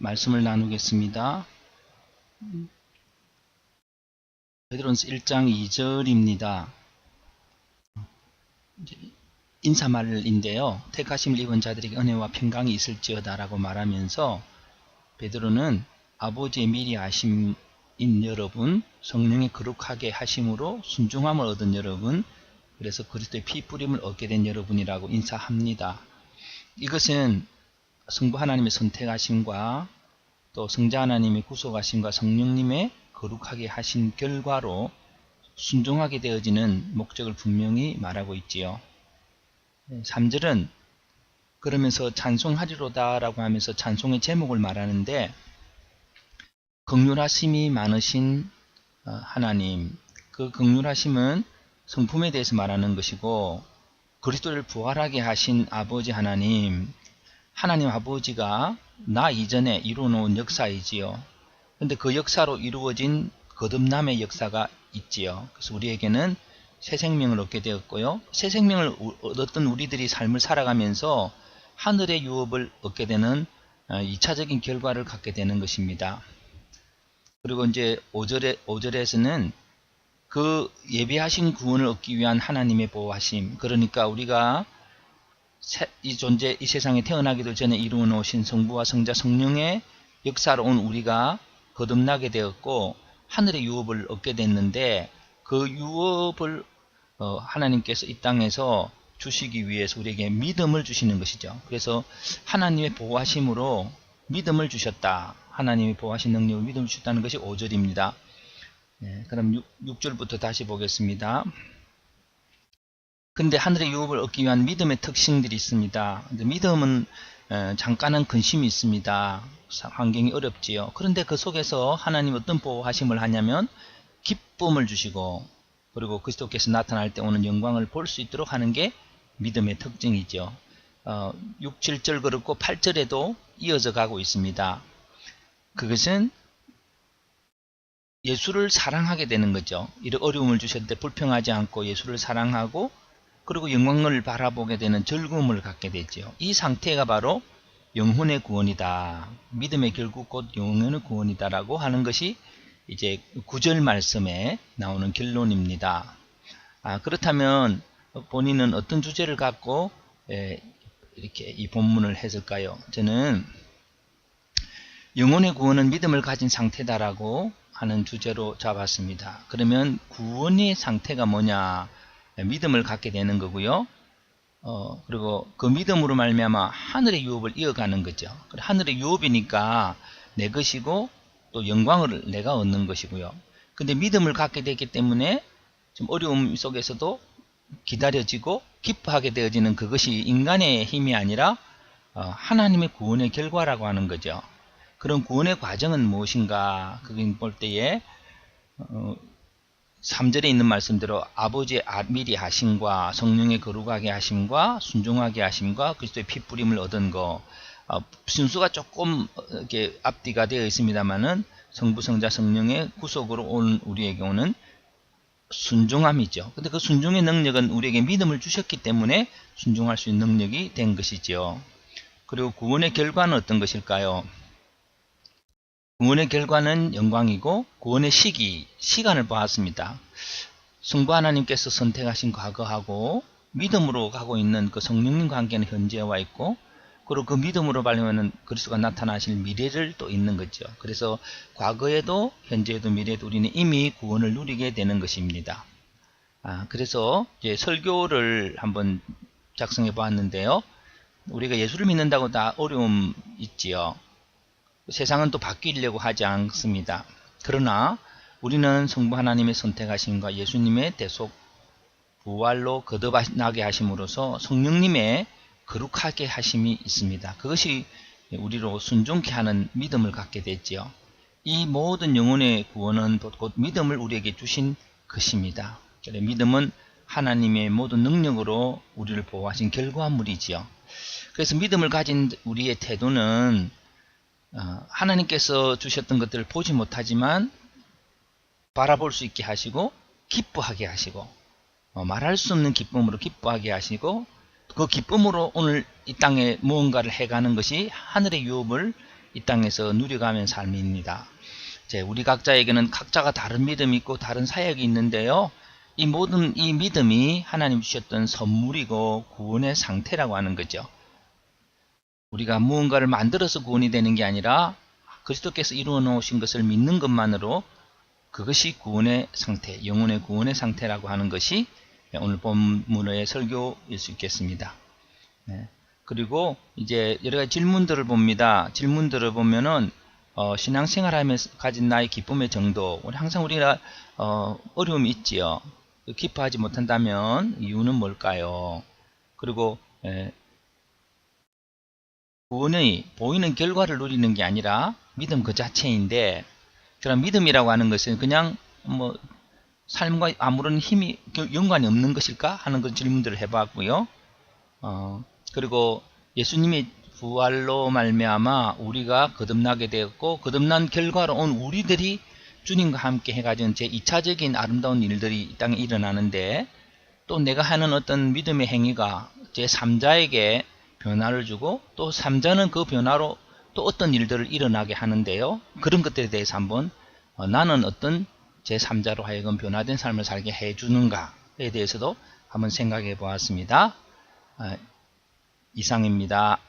말씀을 나누겠습니다. 베드로전서 1장 2절입니다. 인사말인데요. 택하심을 입은 자들에게 은혜와 평강이 있을지어다 라고 말하면서 베드로는 아버지의 미리 아심인 여러분, 성령의 거룩하게 하심으로 순종함을 얻은 여러분, 그래서 그리스도의 피 뿌림을 얻게 된 여러분이라고 인사합니다. 이것은 성부 하나님의 선택하심과 또 성자 하나님의 구속하심과 성령님의 거룩하게 하신 결과로 순종하게 되어지는 목적을 분명히 말하고 있지요. 3절은 그러면서 찬송하리로다 라고 하면서 찬송의 제목을 말하는데, 긍휼하심이 많으신 하나님, 그 긍휼하심은 성품에 대해서 말하는 것이고, 그리스도를 부활하게 하신 아버지 하나님, 하나님 아버지가 나 이전에 이루어놓은 역사이지요. 그런데 그 역사로 이루어진 거듭남의 역사가 있지요. 그래서 우리에게는 새 생명을 얻게 되었고요. 새 생명을 얻었던 우리들이 삶을 살아가면서 하늘의 유업을 얻게 되는 2차적인 결과를 갖게 되는 것입니다. 그리고 이제 5절에서는 그 예비하신 구원을 얻기 위한 하나님의 보호하심, 그러니까 우리가 이 세상에 태어나기도 전에 이루어 놓으신 성부와 성자 성령의 역사로 온 우리가 거듭나게 되었고 하늘의 유업을 얻게 됐는데, 그 유업을 하나님께서 이 땅에서 주시기 위해서 우리에게 믿음을 주시는 것이죠. 그래서 하나님의 보호하심으로 믿음을 주셨다. 하나님의 보호하신 능력을 믿음을 주셨다는 것이 5절입니다. 그럼 6절부터 다시 보겠습니다. 근데 하늘의 유업을 얻기 위한 믿음의 특징들이 있습니다. 믿음은 잠깐은 근심이 있습니다. 환경이 어렵지요. 그런데 그 속에서 하나님 어떤 보호하심을 하냐면 기쁨을 주시고, 그리고 그리스도께서 나타날 때 오는 영광을 볼 수 있도록 하는 게 믿음의 특징이죠. 6, 7절 그렇고 8절에도 이어져 가고 있습니다. 그것은 예수를 사랑하게 되는 거죠. 이런 어려움을 주셨는데 불평하지 않고 예수를 사랑하고, 그리고 영광을 바라보게 되는 즐거움을 갖게 되죠. 이 상태가 바로 영혼의 구원이다. 믿음의 결국 곧 영혼의 구원이다 라고 하는 것이 이제 9절 말씀에 나오는 결론입니다. 그렇다면 본인은 어떤 주제를 갖고 이렇게 이 본문을 했을까요? 저는 영혼의 구원은 믿음을 가진 상태다라고 하는 주제로 잡았습니다. 그러면 구원의 상태가 뭐냐? 믿음을 갖게 되는 거고요. 그리고 그 믿음으로 말미암아 하늘의 유업을 이어가는 거죠. 하늘의 유업이니까 내 것이고 또 영광을 내가 얻는 것이고요. 근데 믿음을 갖게 됐기 때문에 좀 어려움 속에서도 기다려지고 기뻐하게 되어지는 그것이 인간의 힘이 아니라 하나님의 구원의 결과라고 하는 거죠. 그런 구원의 과정은 무엇인가? 그걸 볼 때에 3절에 있는 말씀대로 아버지의 미리 하심과 성령의 거룩하게 하심과 순종하게 하심과 그리스도의 피 뿌림을 얻은 거, 순수가 조금 이렇게 앞뒤가 되어 있습니다만은 성부 성자 성령의 구속으로 온 우리에게 오는 순종함이죠. 근데 그 순종의 능력은 우리에게 믿음을 주셨기 때문에 순종할 수 있는 능력이 된 것이죠. 그리고 구원의 결과는 어떤 것일까요? 구원의 결과는 영광이고, 구원의 시간을 보았습니다. 성부 하나님께서 선택하신 과거하고 믿음으로 가고 있는 그 성령님 관계는 현재에 와 있고, 그리고 그 믿음으로 발견하는 그리스도가 나타나실 미래를 또 있는 거죠. 그래서 과거에도 현재에도 미래에도 우리는 이미 구원을 누리게 되는 것입니다. 그래서 이제 설교를 한번 작성해 보았는데요. 우리가 예수를 믿는다고 다 어려움 있지요. 세상은 또 바뀌려고 하지 않습니다. 그러나 우리는 성부 하나님의 선택하심과 예수님의 대속 부활로 거듭나게 하심으로써 성령님의 거룩하게 하심이 있습니다. 그것이 우리로 순종케 하는 믿음을 갖게 됐지요. 이 모든 영혼의 구원은 곧 믿음을 우리에게 주신 것입니다. 믿음은 하나님의 모든 능력으로 우리를 보호하신 결과물이지요. 그래서 믿음을 가진 우리의 태도는 하나님께서 주셨던 것들을 보지 못하지만 바라볼 수 있게 하시고 기뻐하게 하시고 말할 수 없는 기쁨으로 기뻐하게 하시고, 그 기쁨으로 오늘 이 땅에 무언가를 해가는 것이 하늘의 유업을 이 땅에서 누려가는 삶입니다. 우리 각자에게는 각자가 다른 믿음이 있고 다른 사역이 있는데요. 이 믿음이 하나님 주셨던 선물이고 구원의 상태라고 하는 거죠. 우리가 무언가를 만들어서 구원이 되는 게 아니라 그리스도께서 이루어 놓으신 것을 믿는 것만으로 그것이 구원의 상태, 영혼의 구원의 상태라고 하는 것이 오늘 본문의 설교일 수 있겠습니다. 네. 그리고 이제 여러 가지 질문들을 봅니다. 질문들을 보면은 신앙생활 하면서 가진 나의 기쁨의 정도, 항상 우리가 어려움이 있지요. 기뻐하지 못한다면 이유는 뭘까요? 그리고 구원의 보이는 결과를 누리는 게 아니라 믿음 그 자체인데, 그런 믿음이라고 하는 것은 그냥 뭐 삶과 아무런 힘이 연관이 없는 것일까 하는 그런 질문들을 해봤고요. 그리고 예수님의 부활로 말미암아 우리가 거듭나게 되었고, 거듭난 결과로 온 우리들이 주님과 함께 해가지고 제 2차적인 아름다운 일들이 이 땅에 일어나는데, 또 내가 하는 어떤 믿음의 행위가 제 3자에게 변화를 주고, 또 3자는 그 변화로 또 어떤 일들을 일어나게 하는데요. 그런 것들에 대해서 한번 나는 어떤 제3자로 하여금 변화된 삶을 살게 해주는가에 대해서도 한번 생각해 보았습니다. 이상입니다.